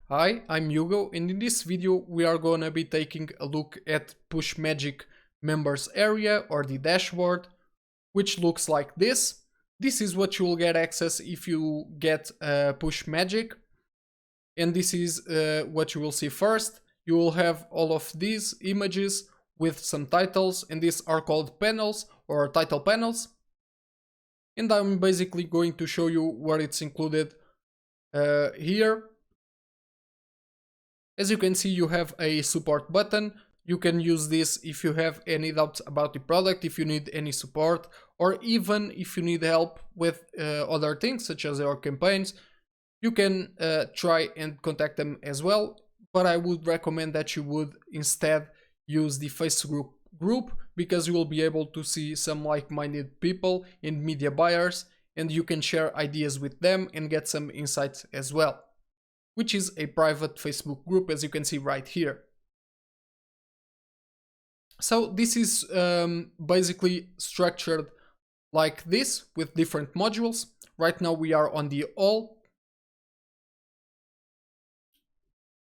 Hi, I'm Hugo, and in this video we are gonna be taking a look at Push Magic members area or the dashboard, which looks like this. This is what you will get access if you get Push Magic, and this is what you will see first. You will have all of these images with some titles, and these are called panels or title panels. And I'm basically going to show you where it's included here. As you can see, you have a support button. You can use this if you have any doubts about the product, if you need any support, or even if you need help with other things such as your campaigns. You can try and contact them as well, but I would recommend that you would instead use the Facebook group, because you will be able to see some like-minded people and media buyers, and you can share ideas with them and get some insights as well, which is a private Facebook group, as you can see right here. So this is basically structured like this with different modules. Right now we are on the all,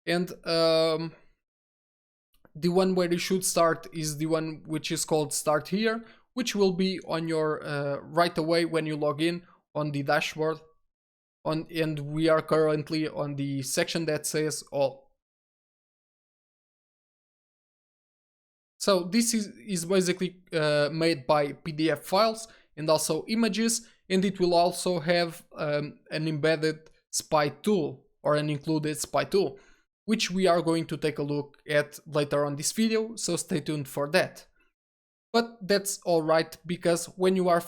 and the one where you should start is the one which is called Start Here, which will be on your right away when you log in on the dashboard. And we are currently on the section that says all. So this is basically made by PDF files and also images, and it will also have an embedded spy tool or an included spy tool, which we are going to take a look at later on this video, so stay tuned for that. But that's alright, because when you are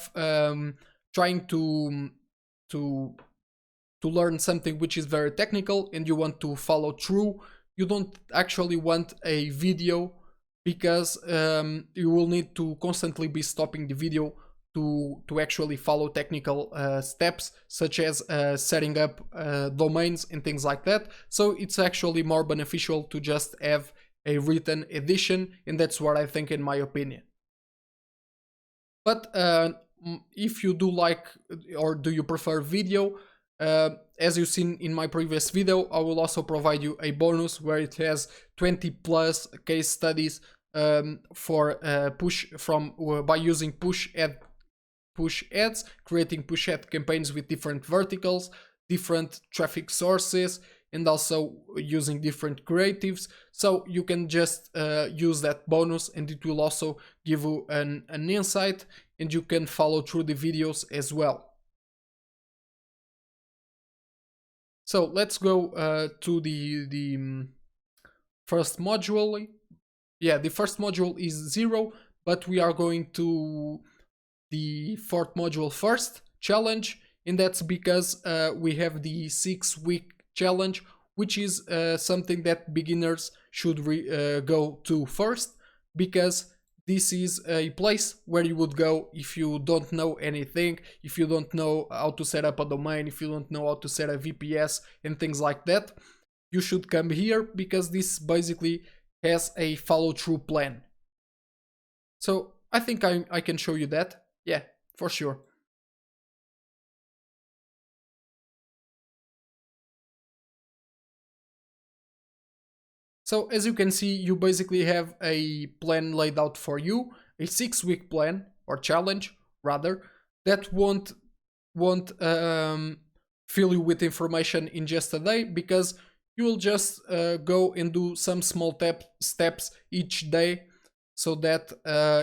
trying to learn something which is very technical and you want to follow through, you don't actually want a video, because you will need to constantly be stopping the video to actually follow technical steps, such as setting up domains and things like that. So it's actually more beneficial to just have a written edition, and that's what I think, in my opinion. But if you do like, or do you prefer video, as you've seen in my previous video, I will also provide you a bonus where it has 20 plus case studies for by using push ads, creating push ad campaigns with different verticals, different traffic sources, and also using different creatives. So you can just use that bonus, and it will also give you an insight, and you can follow through the videos as well. So let's go to the first module. Yeah, the first module is 0, but we are going to the fourth module first, challenge, and that's because we have the 6-week challenge, which is something that beginners should go to first, because this is a place where you would go if you don't know anything, if you don't know how to set up a domain, if you don't know how to set a VPS and things like that. You should come here, because this basically has a follow-through plan. So I think I can show you that. Yeah, for sure. So as you can see, you basically have a plan laid out for you, a 6-week plan, or challenge rather, that won't fill you with information in just a day, because you will just go and do some small steps each day, so that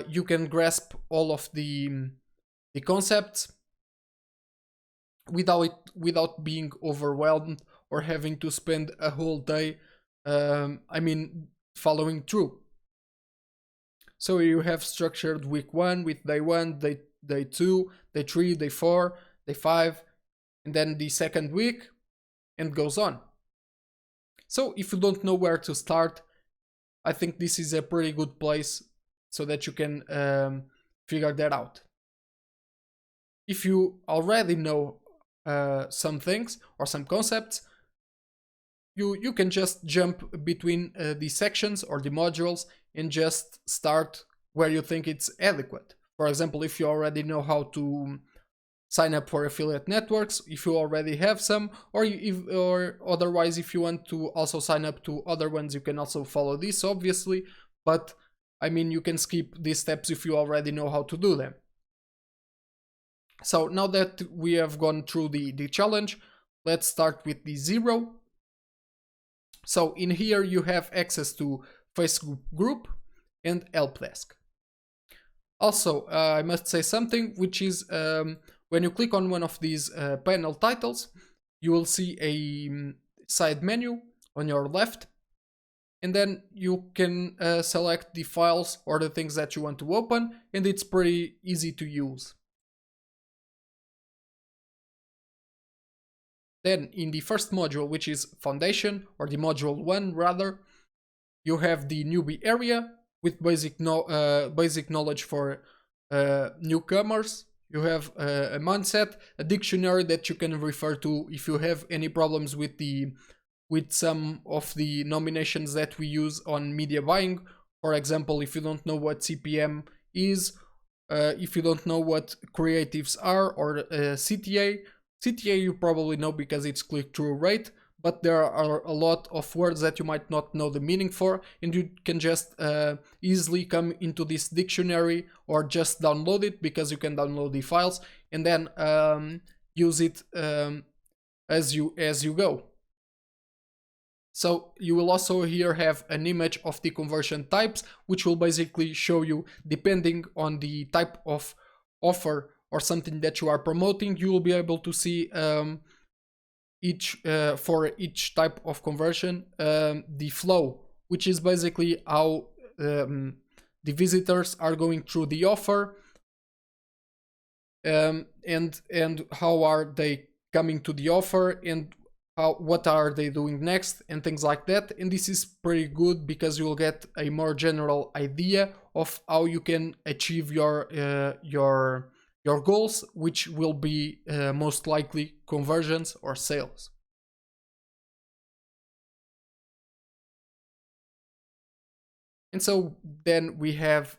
you can grasp all of the concepts without being overwhelmed or having to spend a whole day following through. So you have structured week 1 with day 1, day 2, day 3, day 4, day 5, and then the second week, and goes on. So if you don't know where to start, I think this is a pretty good place so that you can figure that out. If you already know some things or some concepts, you can just jump between the sections or the modules and just start where you think it's adequate. For example, if you already know how to sign up for affiliate networks if you already have some, or otherwise if you want to also sign up to other ones, you can also follow this, obviously. But I mean, you can skip these steps if you already know how to do them. So now that we have gone through the challenge, let's start with the 0. So in here you have access to Facebook group and help desk. Also, I must say something, which is when you click on one of these panel titles, you will see a side menu on your left, and then you can select the files or the things that you want to open, and it's pretty easy to use. Then in the first module, which is Foundation, or the module 1 rather, you have the newbie area with basic knowledge for newcomers. You have a mindset, a dictionary that you can refer to if you have any problems with some of the nominations that we use on media buying. For example, if you don't know what CPM is, if you don't know what creatives are, or CTA. CTA you probably know because it's click-through rate, but there are a lot of words that you might not know the meaning for, and you can just easily come into this dictionary or just download it, because you can download the files and then use it as you go. So you will also here have an image of the conversion types, which will basically show you, depending on the type of offer or something that you are promoting, you will be able to see for each type of conversion the flow, which is basically how the visitors are going through the offer, and how are they coming to the offer, and what are they doing next, and things like that. And this is pretty good because you will get a more general idea of how you can achieve your goals, which will be most likely conversions or sales. And so then we have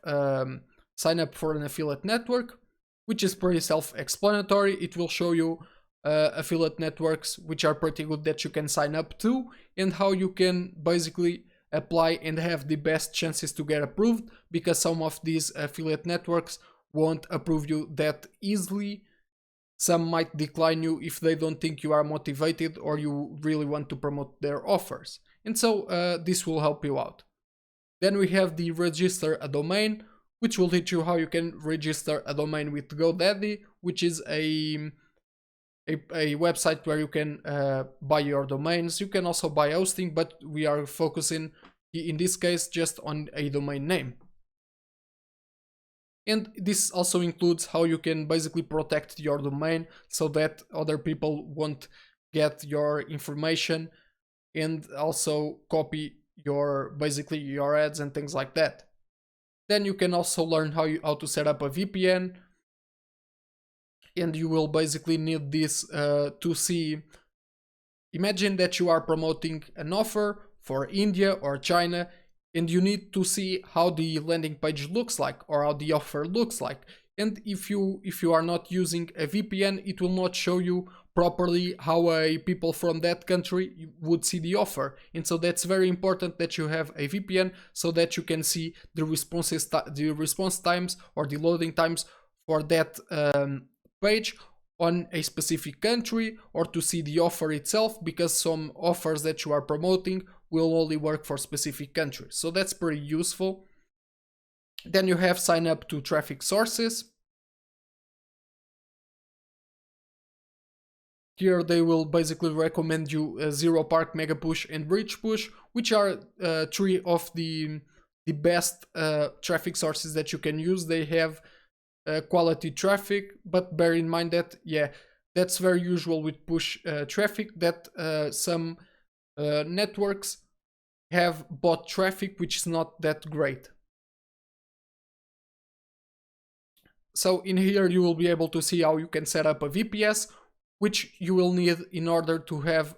sign up for an affiliate network, which is pretty self-explanatory. It will show you affiliate networks which are pretty good that you can sign up to, and how you can basically apply and have the best chances to get approved, because some of these affiliate networks won't approve you that easily. Some might decline you if they don't think you are motivated or you really want to promote their offers. And so this will help you out. Then we have the register a domain, which will teach you how you can register a domain with GoDaddy, which is a website where you can buy your domains. You can also buy hosting, but we are focusing in this case just on a domain name. And this also includes how you can basically protect your domain so that other people won't get your information, and also copy your ads and things like that. Then you can also learn how to set up a VPN, and you will basically need this to see. Imagine that you are promoting an offer for India or China, and you need to see how the landing page looks like, or how the offer looks like. And if you are not using a VPN, it will not show you properly how people from that country would see the offer. And so that's very important that you have a VPN, so that you can see the response times or the loading times for that page on a specific country, or to see the offer itself, because some offers that you are promoting will only work for specific countries. So that's pretty useful. Then you have sign up to traffic sources. Here they will basically recommend you Zero Park, Mega Push, and Reach Push, which are 3 of the best traffic sources that you can use. They have quality traffic, but bear in mind that, yeah, that's very usual with push traffic, that some networks have bot traffic, which is not that great. So in here you will be able to see how you can set up a VPS, which you will need in order to have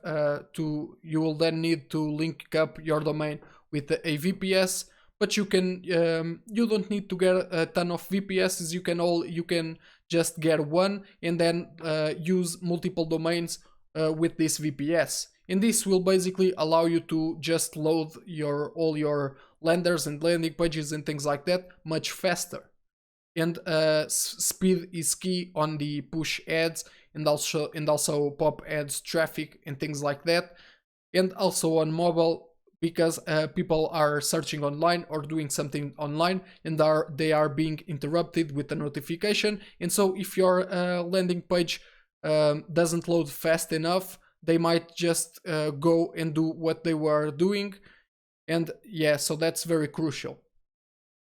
you will then need to link up your domain with a VPS. But you can you don't need to get a ton of VPSs. You can just get one and then use multiple domains with this VPS. And this will basically allow you to just load all your lenders and landing pages and things like that much faster. And speed is key on the push ads and also pop ads traffic and things like that, and also on mobile, because people are searching online or doing something online and they are being interrupted with a notification. And so if your landing page doesn't load fast enough, they might just go and do what they were doing. And yeah, so that's very crucial.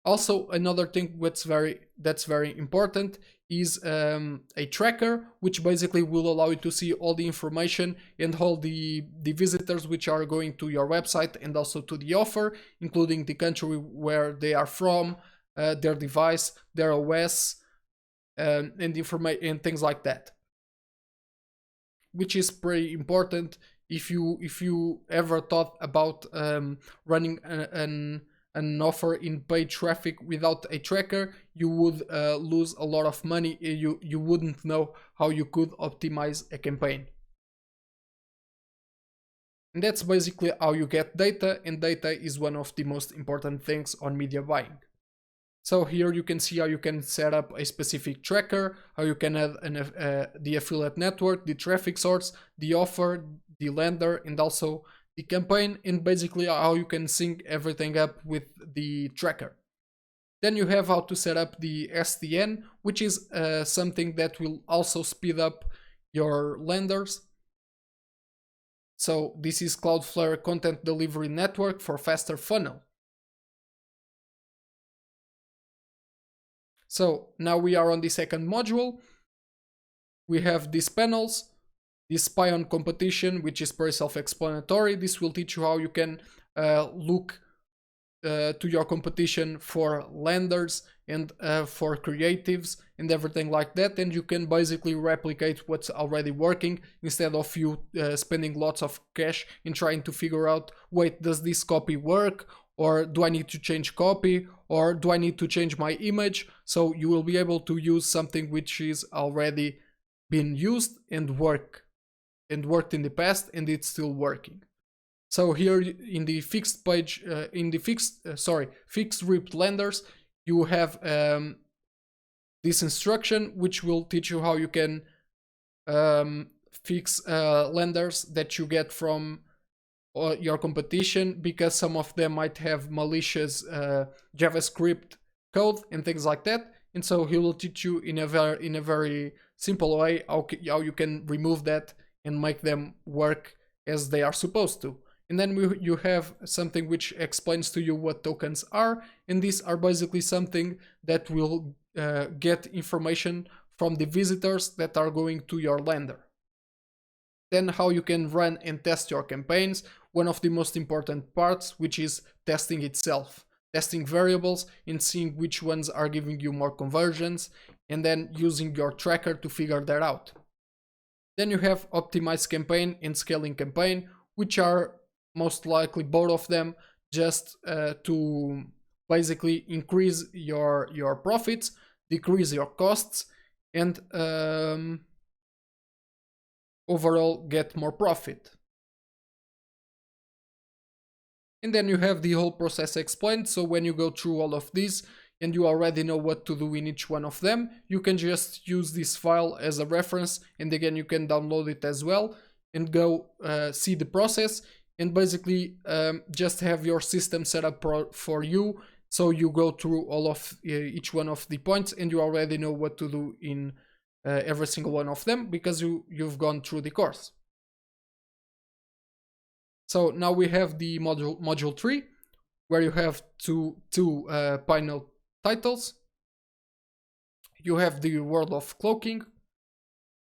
Also, another thing that's very important is a tracker, which basically will allow you to see all the information and all the visitors which are going to your website and also to the offer, including the country where they are from, their device, their OS, and things like that, which is pretty important. If you ever thought about running an offer in paid traffic without a tracker, you would lose a lot of money. You wouldn't know how you could optimize a campaign. And that's basically how you get data, and data is one of the most important things on media buying. So here you can see how you can set up a specific tracker, how you can add the affiliate network, the traffic source, the offer, the lender, and also the campaign, and basically how you can sync everything up with the tracker. Then you have how to set up the SDN, which is something that will also speed up your lenders. So this is Cloudflare Content Delivery Network for faster funnel. So now we are on the second module. We have these panels, this spy on competition, which is very self-explanatory. This will teach you how you can look to your competition for lenders and for creatives and everything like that, and you can basically replicate what's already working instead of you spending lots of cash in trying to figure out, wait, does this copy work, or do I need to change copy, or do I need to change my image? So you will be able to use something which is already been used and worked in the past, and it's still working. So here in the fixed page, fixed ripped lenders, you have this instruction which will teach you how you can fix lenders that you get from your competition, because some of them might have malicious JavaScript code and things like that. And so he will teach you in a very simple way how you can remove that and make them work as they are supposed to. And then you have something which explains to you what tokens are, and these are basically something that will get information from the visitors that are going to your lender. Then how you can run and test your campaigns, one of the most important parts, which is testing itself. Testing variables and seeing which ones are giving you more conversions, and then using your tracker to figure that out. Then you have optimized campaign and scaling campaign, which are most likely both of them just to basically increase your profits, decrease your costs, and overall get more profit. And then you have the whole process explained, so when you go through all of these and you already know what to do in each one of them, you can just use this file as a reference, and again you can download it as well and go see the process, and basically just have your system set up for you, so you go through all of each one of the points and you already know what to do in every single one of them, because you've gone through the course. So now we have the module 3, where you have two panel titles. You have the world of cloaking,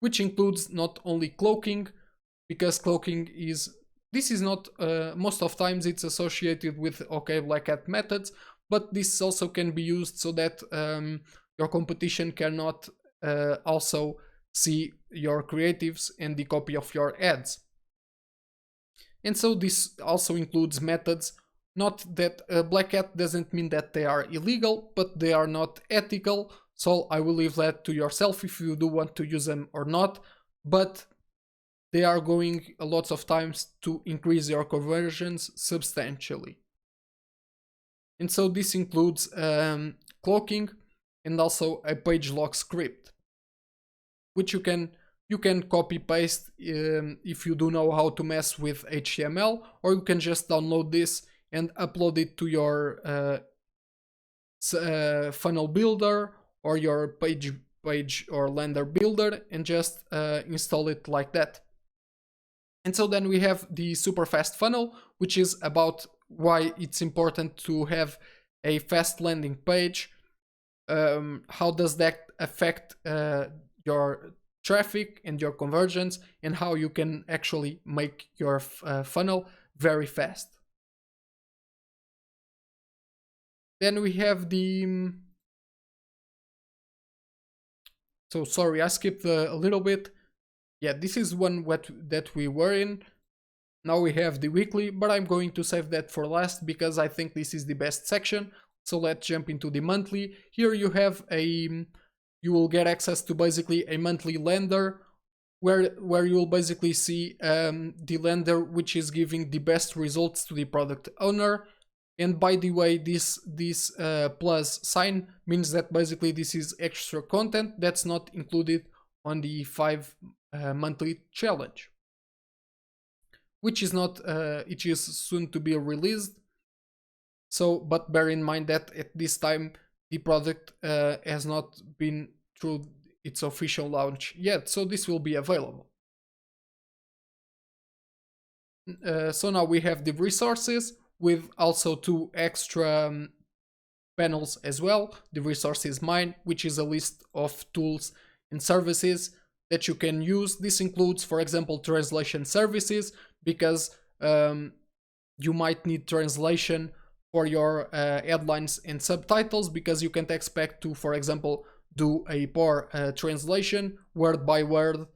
which includes not only cloaking, because cloaking is not most of times it's associated with OK Black Hat methods, but this also can be used so that your competition cannot also see your creatives and the copy of your ads. And so this also includes methods. Not that Black Hat doesn't mean that they are illegal, but they are not ethical. So I will leave that to yourself if you do want to use them or not, but they are going a lot of times to increase your conversions substantially. And so this includes cloaking and also a page lock script, which you can copy paste if you do know how to mess with HTML, or you can just download this and upload it to your funnel builder or your page or Lander builder and just install it like that. And so then we have the super fast funnel, which is about why it's important to have a fast landing page. How does that affect your traffic and your conversions, and how you can actually make your funnel very fast. Then we have the so sorry, I skipped a little bit. Yeah, this is one that we were in. Now we have the weekly, but I'm going to save that for last because I think this is the best section. So let's jump into the monthly. Here you have you will get access to basically a monthly lender where you will basically see the lender which is giving the best results to the product owner. And by the way, this plus sign means that basically this is extra content that's not included on the 5 monthly challenge, which is not it is soon to be released. So, but bear in mind that at this time the product has not been through its official launch yet, so this will be available. So now we have the resources with also 2 extra panels as well. The resources mine, which is a list of tools and services that you can use. This includes, for example, translation services, because you might need translation for your headlines and subtitles, because you can't expect to, for example, do a poor translation word by word,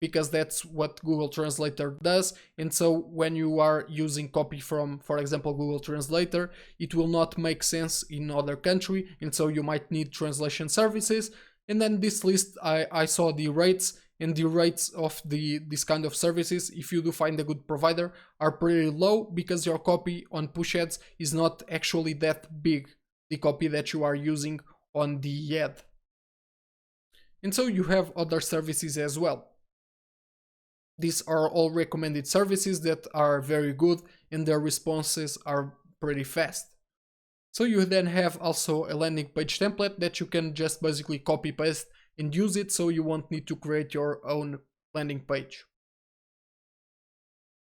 because that's what Google Translator does. And so when you are using copy from, for example, Google Translator, it will not make sense in other country, and so you might need translation services. And then this list, I saw the rates, and the rates of this kind of services, if you do find a good provider, are pretty low, because your copy on push ads is not actually that big, the copy that you are using on the ad. And so you have other services as well. These are all recommended services that are very good, and their responses are pretty fast. So you then have also a landing page template that you can just basically copy paste and use it, so you won't need to create your own landing page.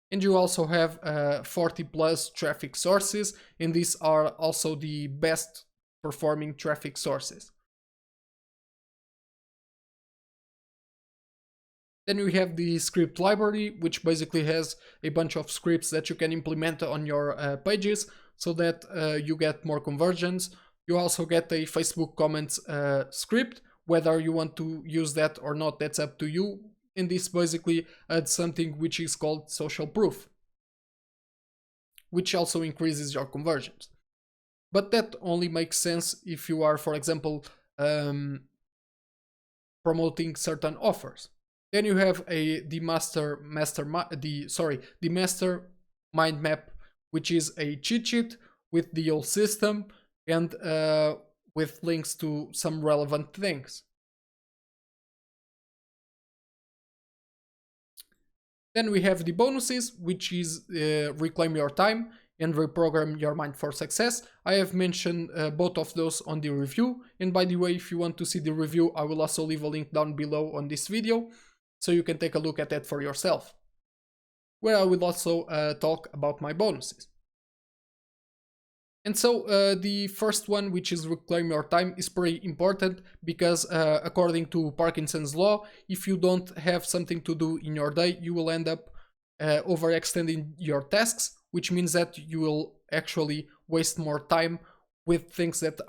And you also have 40 plus traffic sources, and these are also the best performing traffic sources. Then we have the script library, which basically has a bunch of scripts that you can implement on your pages so that you get more conversions. You also get a Facebook comments script. Whether you want to use that or not, that's up to you. And this basically adds something which is called social proof, which also increases your conversions. But that only makes sense if you are, for example, promoting certain offers. Then you have the master mind map, which is a cheat sheet with the whole system and with links to some relevant things. Then we have the bonuses, which is reclaim your time and reprogram your mind for success. I have mentioned both of those on the review, and by the way, if you want to see the review, I will also leave a link down below on this video, so you can take a look at that for yourself, where I will also talk about my bonuses. And so the first one, which is reclaim your time, is pretty important because according to Parkinson's law, if you don't have something to do in your day, you will end up overextending your tasks, which means that you will actually waste more time with things that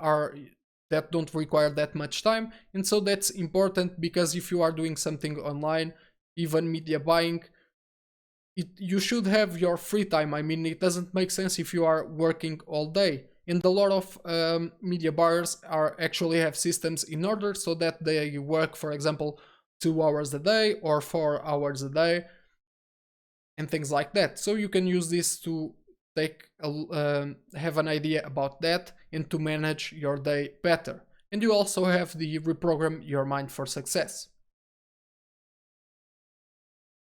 don't require that much time. And so that's important, because if you are doing something online, even media buying, you should have your free time. I mean, it doesn't make sense if you are working all day and a lot of media buyers are actually have systems in order so that they work, for example, 2 hours a day or 4 hours a day and things like that. So you can use this to have an idea about that and to manage your day better. And you also have the reprogram your mind for success,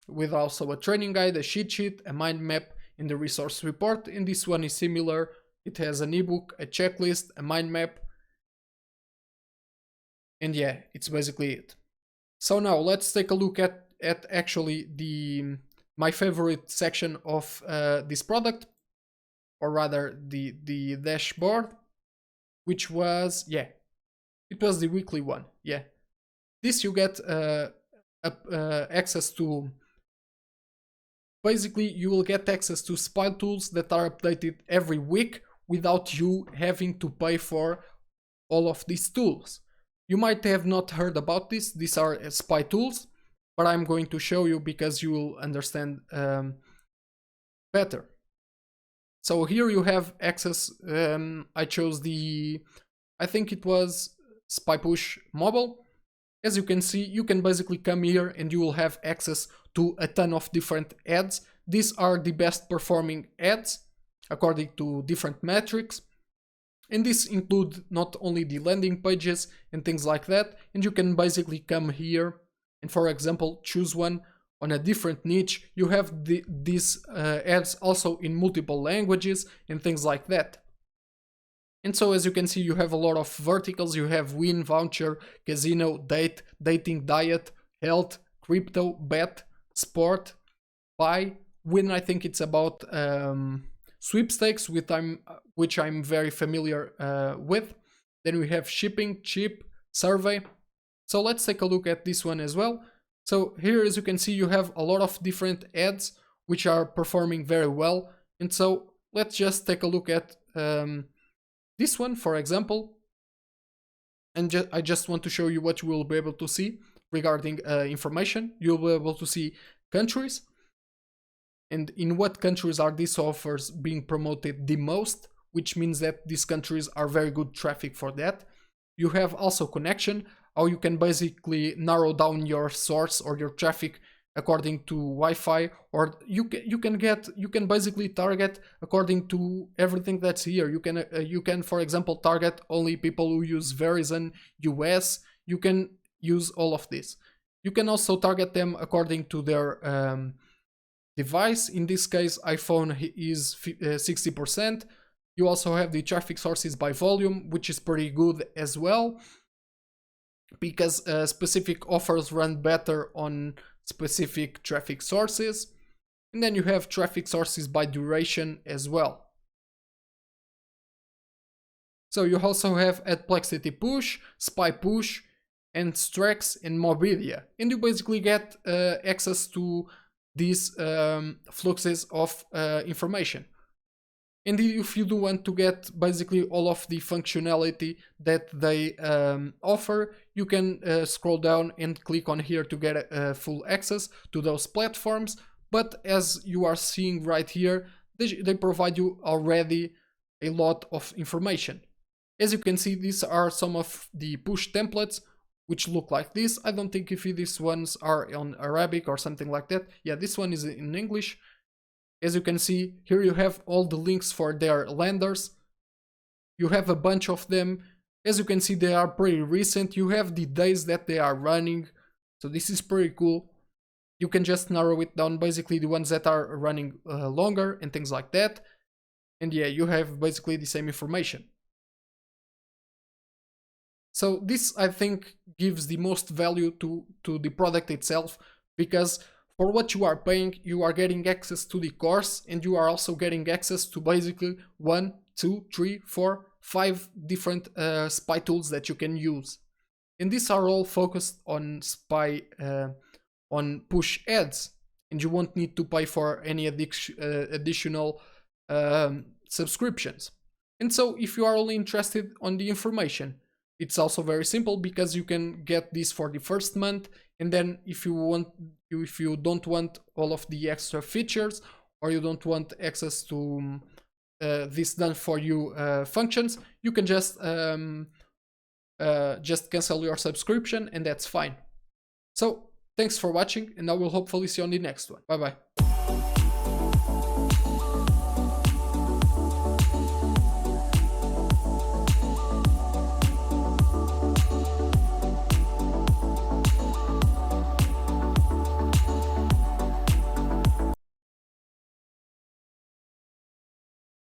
with also a training guide, a cheat sheet, a mind map, and the resource report. And this one is similar. It has an ebook, a checklist, a mind map, and yeah, it's basically it. So now let's take a look at actually my favorite section of this product, or rather the dashboard, which was, yeah, it was the weekly one. Yeah, this you get access to. Basically, you will get access to spy tools that are updated every week without you having to pay for all of these tools. You might have not heard about this. These are spy tools, but I'm going to show you because you will understand better. So here you have access. I chose I think it was Spy Push Mobile. As you can see, you can basically come here and you will have access to a ton of different ads. These are the best performing ads according to different metrics. And this include not only the landing pages and things like that. And you can basically come here and, for example, choose one on a different niche. You have these ads also in multiple languages and things like that. And so, as you can see, you have a lot of verticals. You have win, voucher, casino, date, dating, diet, health, crypto, bet, sport, buy, win. I think it's about sweepstakes, which I'm very familiar with. Then we have shipping, cheap, survey. So let's take a look at this one as well. So here, as you can see, you have a lot of different ads which are performing very well. And so let's just take a look at this one, for example. And I just want to show you what you will be able to see regarding information. You'll be able to see countries, and in what countries are these offers being promoted the most, which means that these countries are very good traffic for that. You have also connection, how you can basically narrow down your source or your traffic according to Wi-Fi, or you can basically target according to everything that's here. You can, for example, target only people who use Verizon US. You can use all of this. You can also target them according to their device. In this case, iPhone is 60%. You also have the traffic sources by volume, which is pretty good as well, because specific offers run better on specific traffic sources. And then you have traffic sources by duration as well. So you also have Adplexity Push, Spy Push, and Strax and Mobidia. And you basically get access to these fluxes of information. And if you do want to get basically all of the functionality that they offer, you can scroll down and click on here to get full access to those platforms. But as you are seeing right here, they provide you already a lot of information. As you can see, these are some of the push templates, which look like this. I don't think if these ones are on Arabic or something like that. Yeah, this one is in English. As you can see, here you have all the links for their lenders. You have a bunch of them. As you can see, they are pretty recent. You have the days that they are running. So this is pretty cool. You can just narrow it down, basically the ones that are running longer and things like that. And yeah, you have basically the same information. So this, I think, gives the most value to the product itself, because for what you are paying, you are getting access to the course, and you are also getting access to basically 1, 2, 3, 4, 5 different spy tools that you can use. And these are all focused on on push ads, and you won't need to pay for any additional subscriptions. And so if you are only interested on the information, it's also very simple, because you can get this for the first month, and then if you don't want all of the extra features, or you don't want access to this done for you functions, you can just cancel your subscription, and that's fine. So thanks for watching, and I will hopefully see you on the next one. Bye bye.